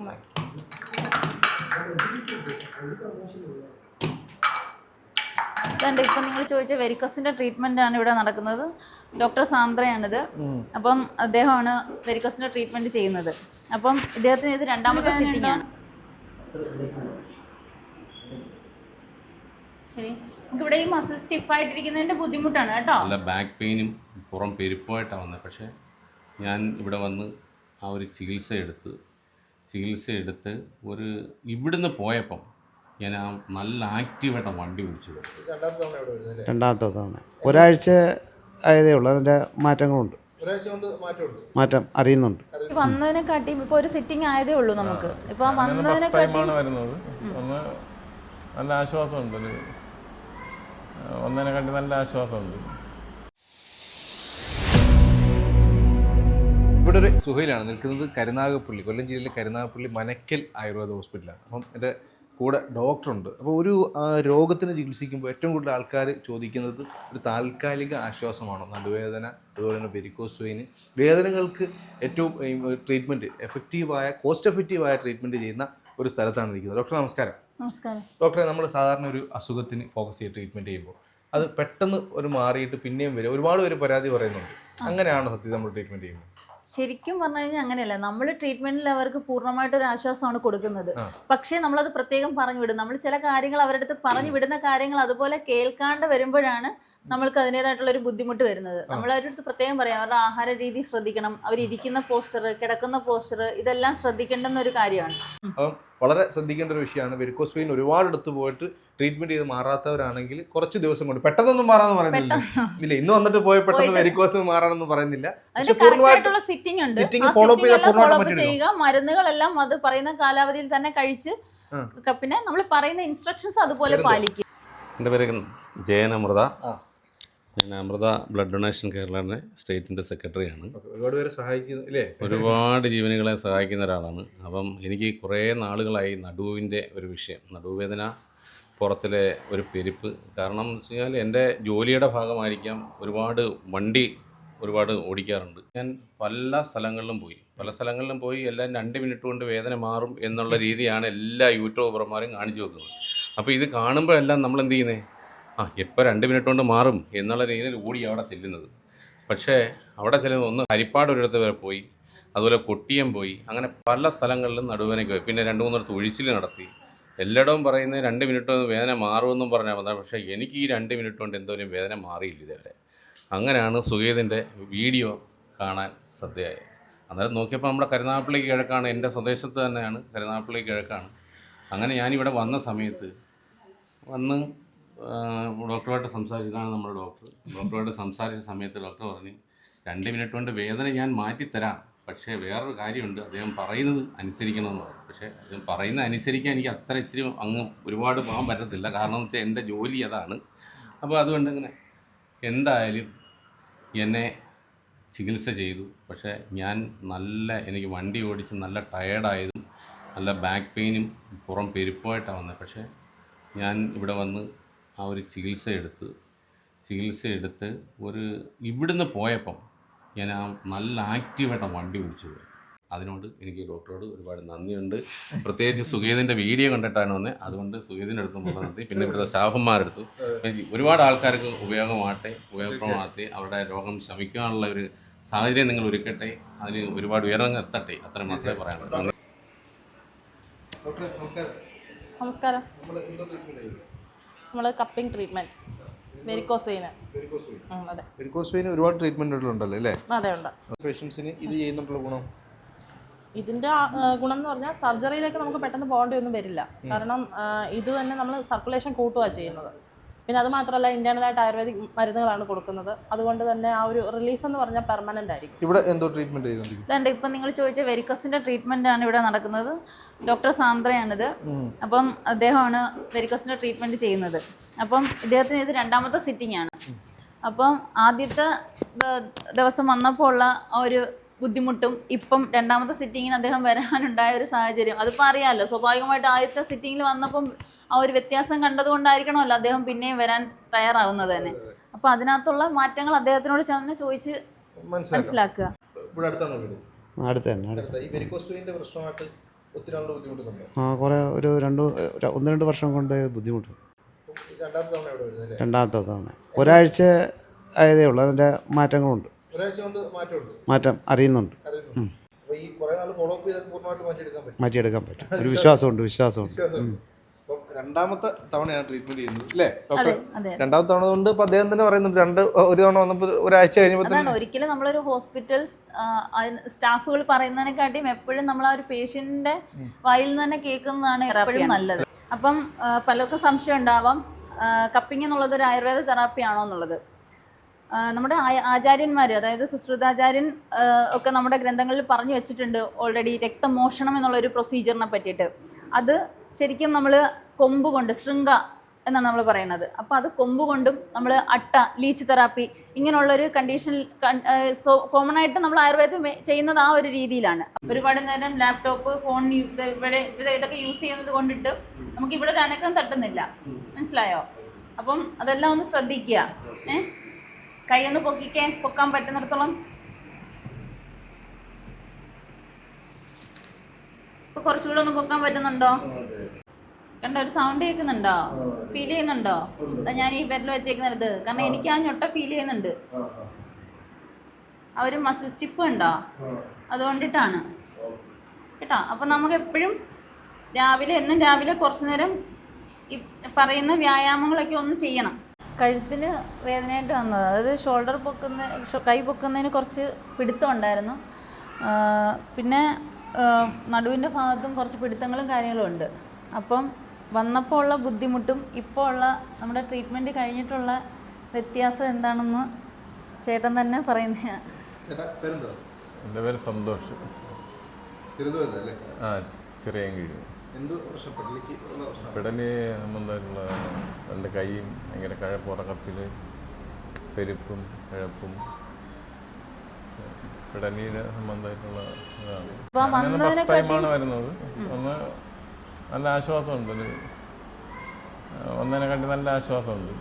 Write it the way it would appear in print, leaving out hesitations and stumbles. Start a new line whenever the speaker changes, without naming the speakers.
വന്നത്.
ഇപ്പം നിങ്ങൾ ചോദിച്ച വെരിക്കസിന്റെ ട്രീറ്റ്മെന്റ് ആണ് ഇവിടെ നടക്കുന്നത്. ഡോക്ടർ സാന്ദ്രയാണിത്. അപ്പം അദ്ദേഹമാണ് വെരിക്കസിന്റെ ട്രീറ്റ്മെന്റ് ചെയ്യുന്നത്. അപ്പം ഇദ്ദേഹത്തിന് ഇത് രണ്ടാമത്തെ സിറ്റിംഗ് ആണ്. ശരി, നമുക്ക് ഇവിടെ ഈ മസിൽ സ്റ്റിഫായിട്ടിരിക്കുന്നതിന്റെ ബുദ്ധിമുട്ടാണ് കേട്ടോ.
നല്ല ബാക്ക് പെയിനും പുറം പെരുപ്പമായിട്ടാണ് വന്നത്. പക്ഷേ ഞാൻ ഇവിടെ വന്ന് ആ ഒരു ചികിത്സ എടുത്ത് ഇവിടുന്ന് പോയപ്പം ഞാൻ ആ നല്ല ആക്റ്റീവായിട്ട് വണ്ടി പിടിച്ചു.
രണ്ടാമത്തെ തവണ ഒരാഴ്ച ആയതേ ഉള്ളൂ. അതിൻ്റെ മാറ്റങ്ങളുണ്ട്, മാറ്റം അറിയുന്നുണ്ട്.
വന്നതിനെക്കാട്ടി ഇപ്പൊ ഒരു സിറ്റിംഗ് ആയതേ ഉള്ളൂ നമുക്ക്. ഇപ്പൊ വന്നതിനെക്കാട്ടി
വരുന്നത് ഒന്ന് നല്ല ആശ്വാസമുണ്ട്, ഒന്നതിനെക്കാട്ടി നല്ല ആശ്വാസമുണ്ട്.
ഇവിടെ ഒരു സുഹൈലാണ് നിൽക്കുന്നത്. കരുനാഗപ്പള്ളി, കൊല്ലം ജില്ലയിലെ കരുനാഗപ്പള്ളി മനക്കൽ ആയുർവേദ ഹോസ്പിറ്റലാണ്. അപ്പം എൻ്റെ കൂടെ ഡോക്ടറുണ്ട്. അപ്പോൾ ഒരു രോഗത്തിന് ചികിത്സിക്കുമ്പോൾ ഏറ്റവും കൂടുതൽ ആൾക്കാർ ചോദിക്കുന്നത് ഒരു താൽക്കാലിക ആശ്വാസമാണോ, നടുവേദന, അതുപോലെ തന്നെ വെരിക്കോസ് വെയിൻ, വേദനകൾക്ക് ഏറ്റവും ട്രീറ്റ്മെൻറ്റ് കോസ്റ്റ് എഫക്റ്റീവായ ട്രീറ്റ്മെൻറ്റ് ചെയ്യുന്ന ഒരു സ്ഥലത്താണ് നിൽക്കുന്നത്. ഡോക്ടർ നമസ്കാരം.
നമസ്കാരം.
ഡോക്ടറെ, നമ്മൾ സാധാരണ ഒരു അസുഖത്തിന് ഫോക്കസ് ചെയ്ത് ട്രീറ്റ്മെൻറ്റ് ചെയ്യുമ്പോൾ അത് പെട്ടെന്ന് മാറിയിട്ട് പിന്നെയും വരും, ഒരുപാട് പേര് പരാതി പറയുന്നുണ്ട്. അങ്ങനെയാണോ സത്യത്തിൽ നമ്മൾ ട്രീറ്റ്മെൻറ്റ് ചെയ്യുന്നത്?
ശരിക്കും പറഞ്ഞു കഴിഞ്ഞാൽ അങ്ങനെയല്ല. നമ്മൾ ട്രീറ്റ്മെന്റിൽ അവർക്ക് പൂർണ്ണമായിട്ടൊരു ആശ്വാസമാണ് കൊടുക്കുന്നത്. പക്ഷേ നമ്മളത് പ്രത്യേകം പറഞ്ഞു വിടും. നമ്മൾ ചില കാര്യങ്ങൾ അവരുടെ അടുത്ത് പറഞ്ഞു വിടുന്ന കാര്യങ്ങൾ അതുപോലെ കേൾക്കാണ്ട് വരുമ്പോഴാണ് നമ്മൾക്ക് അതിൻ്റെതായിട്ടുള്ള ഒരു ബുദ്ധിമുട്ട് വരുന്നത്. നമ്മൾ അവരുടെ അടുത്ത് പ്രത്യേകം പറയാം, അവരുടെ ആഹാര രീതി ശ്രദ്ധിക്കണം, അവരിയ്ക്കുന്ന പോസ്റ്റർ, കിടക്കുന്ന പോസ്റ്റർ, ഇതെല്ലാം ശ്രദ്ധിക്കേണ്ടുന്ന ഒരു കാര്യമാണ്.
അപ്പം വളരെ ശ്രദ്ധിക്കേണ്ട ഒരു വിഷയമാണ്. വെരിക്കോസ് വെയിൻ ഒരുപാടെടുത്ത് പോയിട്ട് ട്രീറ്റ്മെന്റ് ചെയ്ത് മാറാത്തവരാണെങ്കിൽ കുറച്ച് ദിവസം കൊണ്ട് പെട്ടെന്നൊന്നും മാറാന്ന് പറയുന്നില്ല. ഇല്ല, ഇന്ന് വന്നിട്ട് പോയി പെട്ടെന്ന് വെരിക്കോസ് മാറാണെന്ന് പറയുന്നില്ല.
സിറ്റിംഗ് ഫോളോ ചെയ്യുക, മരുന്നുകളെല്ലാം അത് പറയുന്ന കാലാവധിയിൽ തന്നെ കഴിച്ച്, പിന്നെ നമ്മൾ പറയുന്ന ഇൻസ്ട്രക്ഷൻസ് അതുപോലെ പാലിക്കുക.
എൻ്റെ പേര് ജയനമൃത. ഞാൻ അമൃത ബ്ലഡ് ഡൊണേഷൻ കേരളയുടെ സ്റ്റേറ്റിൻ്റെ സെക്രട്ടറിയാണ്.
ഒരുപാട് പേരെ സഹായിച്ചില്ലേ?
ഒരുപാട് ജീവനുകളെ സഹായിക്കുന്ന ഒരാളാണ്. അപ്പം എനിക്ക് കുറേ നാളുകളായി നടുവിൻ്റെ ഒരു വിഷയം, നടുവേദന, പുറത്തിലെ ഒരു പെരുപ്പ്. കാരണം എന്ന് വെച്ച് കഴിഞ്ഞാൽ എൻ്റെ ജോലിയുടെ ഭാഗമായിരിക്കാം, ഒരുപാട് ഓടിക്കാറുണ്ട്. ഞാൻ പല സ്ഥലങ്ങളിലും പോയി എല്ലാം 2 മിനിറ്റ് കൊണ്ട് വേദന മാറും എന്നുള്ള രീതിയാണ് എല്ലാ യൂട്യൂബർമാരും കാണിച്ചു വെക്കുന്നത്. അപ്പോൾ ഇത് കാണുമ്പോഴെല്ലാം നമ്മൾ എന്ത് ചെയ്യുന്നത്, എപ്പോൾ 2 മിനിറ്റ് കൊണ്ട് മാറും എന്നുള്ള രീതിയിൽ ഓടി അവിടെ ചെല്ലുന്നത്. പക്ഷേ അവിടെ ഒന്ന് ഹരിപ്പാട് ഒരിടത്ത് വരെ പോയി, അതുപോലെ കൊട്ടിയം പോയി, അങ്ങനെ പല സ്ഥലങ്ങളിലും നടുവേദനയ്ക്ക് പോയി. പിന്നെ 2-3 ഒഴിച്ചിൽ നടത്തി. എല്ലായിടവും പറയുന്നത് 2 മിനിറ്റ് കൊണ്ട് വേദന മാറുമെന്നും പറഞ്ഞാൽ വന്നത്. പക്ഷേ എനിക്ക് ഈ 2 മിനിറ്റ് കൊണ്ട് എന്തോരം വേദന മാറിയില്ല ഇതുവരെ. അങ്ങനെയാണ് സുഖേതിൻ്റെ വീഡിയോ കാണാൻ ശ്രദ്ധയായത്. അന്നേരം നോക്കിയപ്പോൾ നമ്മുടെ കരുനാഗപ്പള്ളി കിഴക്കാണ്, എൻ്റെ സ്വദേശത്ത് തന്നെയാണ്, കരുനാഗപ്പള്ളി കിഴക്കാണ്. അങ്ങനെ ഞാനിവിടെ വന്ന സമയത്ത് ഡോക്ടറുമായിട്ട് സംസാരിച്ചു. ഇതാണ് നമ്മുടെ ഡോക്ടറുമായിട്ട് സംസാരിച്ച സമയത്ത് ഡോക്ടർ പറഞ്ഞു, 2 മിനിറ്റ് കൊണ്ട് വേദന ഞാൻ മാറ്റിത്തരാം, പക്ഷേ വേറൊരു കാര്യമുണ്ട്, അദ്ദേഹം പറയുന്നത് അനുസരിക്കണമെന്ന് പറഞ്ഞു. പക്ഷേ അദ്ദേഹം പറയുന്നത് അനുസരിക്കാൻ എനിക്ക് അത്ര ഇച്ചിരി ഒരുപാട് പോകാൻ പറ്റത്തില്ല. കാരണം എന്ന് വെച്ചാൽ എൻ്റെ ജോലി അതാണ്. അപ്പോൾ അതുകൊണ്ട് ഇങ്ങനെ എന്തായാലും എന്നെ ചികിത്സ ചെയ്തു. പക്ഷേ എനിക്ക് വണ്ടി ഓടിച്ച് നല്ല ടയേർഡായതും നല്ല ബാക്ക് പെയിനും പുറം പെരുപ്പമായിട്ടാണ് വന്നത്. പക്ഷേ ഞാൻ ഇവിടെ വന്ന് ആ ഒരു ചികിത്സ എടുത്ത് ഇവിടുന്ന് പോയപ്പം ഞാൻ ആ നല്ല ആക്റ്റീവായിട്ട് വണ്ടി പിടിച്ചു. അതിനോട് എനിക്ക് ഡോക്ടറോട് ഒരുപാട് നന്ദിയുണ്ട്. പ്രത്യേകിച്ച് സുഖേതിൻ്റെ വീഡിയോ കണ്ടിട്ടാണ് വന്നത്. അതുകൊണ്ട് സുഖേതിൻ്റെ അടുത്ത് നിർത്തി, പിന്നെ ഇവിടുത്തെ സ്റ്റാഫന്മാരെടുത്തു. ഒരുപാട് ആൾക്കാർക്ക് ഉപയോഗപ്രദമാകട്ടെ, അവരുടെ രോഗം ശമിക്കാനുള്ള ഒരു സാഹചര്യം നിങ്ങൾ ഒരുക്കട്ടെ, അതിന് ഒരുപാട് ഉയർന്നു എത്തട്ടെ, അത്ര മാത്രമേ പറയാനുള്ളൂ.
നമസ്കാരം. നമ്മൾ കപ്പിംഗ് ട്രീറ്റ്മെന്റ്, വെരിക്കോസ് വെയിന്. അതെ,
വെരിക്കോസ് വെയിന് ഒരുപാട് ട്രീറ്റ്മെന്റുകളുണ്ടല്ലോ അല്ലേ?
അതെ, ഉണ്ട്.
പേഷ്യൻസിന് ഇത് ചെയ്യുന്നുണ്ടുള്ള ഗുണം,
ഇതിൻ്റെ ഗുണം എന്ന് പറഞ്ഞാൽ സർജറിയിലേക്ക് നമുക്ക് പെട്ടെന്ന് പോകേണ്ടി ഒന്നും വരില്ല. കാരണം ഇത് തന്നെ നമ്മൾ സർക്കുലേഷൻ കൂട്ടുകയാണ് ചെയ്യുന്നത്. പിന്നെ അത് മാത്രമല്ല, ഇന്റേണലായിട്ട് ആയുർവേദിക് മരുന്നുകളാണ് കൊടുക്കുന്നത്. അതുകൊണ്ട് തന്നെ ആ ഒരു റിലീഫ് എന്ന് പറഞ്ഞാൽ പെർമനന്റ് ആയിരിക്കും.
ഇവിടെ എന്തോ ട്രീറ്റ്മെന്റ് ചെയ്യുന്നുണ്ട്?
ഇപ്പം നിങ്ങൾ ചോദിച്ച വെരിക്കസിന്റെ ട്രീറ്റ്മെന്റ് ആണ് ഇവിടെ നടക്കുന്നത്. ഡോക്ടർ സാന്ദ്രയാണിത്. അപ്പം അദ്ദേഹമാണ് വെരിക്കസിന്റെ ട്രീറ്റ്മെന്റ് ചെയ്യുന്നത്. അപ്പം ഇദ്ദേഹത്തിന് ഇത് രണ്ടാമത്തെ സിറ്റിംഗ് ആണ്. അപ്പം ആദ്യത്തെ ദിവസം വന്നപ്പോൾ ഉള്ള ആ ഒരു ബുദ്ധിമുട്ടും ഇപ്പം രണ്ടാമത്തെ സിറ്റിങ്ങിന് അദ്ദേഹം വരാനുണ്ടായ ഒരു സാഹചര്യം, അതിപ്പോൾ അറിയാമല്ലോ. സ്വാഭാവികമായിട്ട് ആദ്യത്തെ സിറ്റിങ്ങിൽ വന്നപ്പം ആ ഒരു വ്യത്യാസം കണ്ടതുകൊണ്ടായിരിക്കണമല്ലോ അദ്ദേഹം പിന്നെയും വരാൻ തയ്യാറാവുന്നത് തന്നെ. അപ്പോൾ അതിനകത്തുള്ള മാറ്റങ്ങൾ അദ്ദേഹത്തിനോട് ചെന്ന് ചോദിച്ച് മനസ്സിലാക്കുക.
അടുത്ത് തന്നെ.
ഈ വെരിക്കോസ് വെയിൻ്റെ പ്രശ്നമായിട്ട് ഒത്തിരി ആളുകൾ ബുദ്ധിമുട്ടുന്നുണ്ട്.
കുറേ ഒരു 1-2 വർഷം കൊണ്ട് ബുദ്ധിമുട്ട്.
രണ്ടാമത്തെ തവണ എവിടെ വരുന്നത് അല്ലേ?
രണ്ടാമത്തെ തവണ ഒരാഴ്ച ആയതേ ഉള്ളൂ. അതിൻ്റെ മാറ്റങ്ങളുണ്ട്.
ഒരാഴ്ച കൊണ്ട് മാറ്റമുണ്ട്.
മാറ്റം അറിയുന്നുണ്ട്.
അപ്പോൾ ഈ കുറേ നാൾ ഫോളോ അപ്പ് ചെയ്താൽ പൂർണ്ണമായിട്ട് മാറ്റിയെടുക്കാൻ പറ്റും.
മാറ്റിയെടുക്കാൻ പറ്റും. ഒരു വിശ്വാസമുണ്ട്.
അപ്പം രണ്ടാമത്തെ തവണയാണ് ട്രീറ്റ്മെന്റ് ചെയ്യുന്നത് അല്ലേ ഡോക്ടർ?
അതെ അതെ.
രണ്ടാമത്തെ തവണ കൊണ്ട് ഇപ്പം അദ്ദേഹം തന്നെ പറയുന്നുണ്ട് ഒരു തവണ വന്നപ്പോൾ ഒരാഴ്ച കഴിഞ്ഞപ്പോൾ
അതാണ് ഒരിക്കലും നമ്മളൊരു ഹോസ്പിറ്റൽ സ്റ്റാഫുകൾ പറയുന്നതിനെക്കാട്ടിയും എപ്പോഴും നമ്മൾ ആ ഒരു പേഷ്യന്റിന്റെ വായിൽ നിന്ന് തന്നെ കേൾക്കുന്നതാണ് എപ്പോഴും നല്ലത്. അപ്പം പലർക്കും സംശയം ഉണ്ടാവാം കപ്പിംഗ് എന്നുള്ളത് ഒരു ആയുർവേദ തെറാപ്പിയാണോ എന്നുള്ളത്. നമ്മുടെ ആചാര്യന്മാർ, അതായത് സുശ്രുതാചാര്യൻ ഒക്കെ നമ്മുടെ ഗ്രന്ഥങ്ങളിൽ പറഞ്ഞു വെച്ചിട്ടുണ്ട് ഓൾറെഡി രക്തമോഷണം എന്നുള്ളൊരു പ്രൊസീജിയറിനെ പറ്റിയിട്ട്. അത് ശരിക്കും നമ്മൾ കൊമ്പ് കൊണ്ട് ശൃംഗ എന്നാണ് നമ്മൾ പറയുന്നത്. അപ്പോൾ അത് കൊമ്പ് കൊണ്ടും നമ്മൾ അട്ട, ലീച്ച് തെറാപ്പി ഇങ്ങനെയുള്ളൊരു കണ്ടീഷൻ കോമൺ ആയിട്ട് നമ്മൾ ആയുർവേദം ചെയ്യുന്നത് ആ ഒരു രീതിയിലാണ്. ഒരുപാട് നേരം ലാപ്ടോപ്പ്, ഫോൺ ഇതൊക്കെ യൂസ് ചെയ്യുന്നത് കൊണ്ടിട്ട് നമുക്ക് ഇവിടെ ഒരു അനക്കം തട്ടുന്നില്ല. മനസ്സിലായോ? അപ്പം അതെല്ലാം ഒന്ന് ശ്രദ്ധിക്കുക. കൈയൊന്ന് പൊക്കാൻ പറ്റുന്നിടത്തോളം. ഇപ്പൊ കുറച്ചുകൂടെ ഒന്ന് പൊക്കാൻ പറ്റുന്നുണ്ടോ? കണ്ടോ, ഒരു സൗണ്ട് കേൾക്കുന്നുണ്ടോ? ഫീൽ ചെയ്യുന്നുണ്ടോ? ഞാൻ ഈ വിരൽ വെച്ചേക്കുന്നത് കാരണം എനിക്ക് ആ ഞൊട്ട ഫീൽ ചെയ്യുന്നുണ്ട്. ആ ഒരു മസിൽ സ്റ്റിഫ് ഉണ്ടോ? അതുകൊണ്ടിട്ടാണ് കേട്ടോ. അപ്പം നമുക്ക് എപ്പോഴും എന്നും രാവിലെ കുറച്ചു നേരം ഈ പറയുന്ന വ്യായാമങ്ങളൊക്കെ ഒന്ന് ചെയ്യണം. കഴുത്തിന് വേദനയായിട്ട് വന്നത്, അതായത് ഷോൾഡർ കൈ പൊക്കുന്നതിന് കുറച്ച് പിടുത്തം ഉണ്ടായിരുന്നു. പിന്നെ നടുവിൻ്റെ ഭാഗത്തും കുറച്ച് പിടുത്തങ്ങളും കാര്യങ്ങളും ഉണ്ട്. അപ്പം വന്നപ്പോൾ ഉള്ള ബുദ്ധിമുട്ടും ഇപ്പോൾ ഉള്ള നമ്മുടെ ട്രീറ്റ്മെൻറ്റ് കഴിഞ്ഞിട്ടുള്ള വ്യത്യാസം എന്താണെന്ന് ചേട്ടൻ തന്നെ പറയുന്നതാണ്.
എൻ്റെ പേര് സന്തോഷ്. ആ, ചെറിയൻകീഴ്. പിടലി സംബന്ധമായിട്ടുള്ള എൻ്റെ കൈയും ഭയങ്കര കഴപ്പുറക്കത്തിൽ പെരുപ്പും കിഴപ്പും പിടലിയുടെ സംബന്ധമായിട്ടുള്ള ഇതാണ്. ഫസ്റ്റ് ടൈമാണ് വരുന്നത്. ഒന്ന് നല്ല ആശ്വാസമുണ്ട്. ഒന്നതിനെക്കാട്ടി നല്ല ആശ്വാസമുണ്ട്.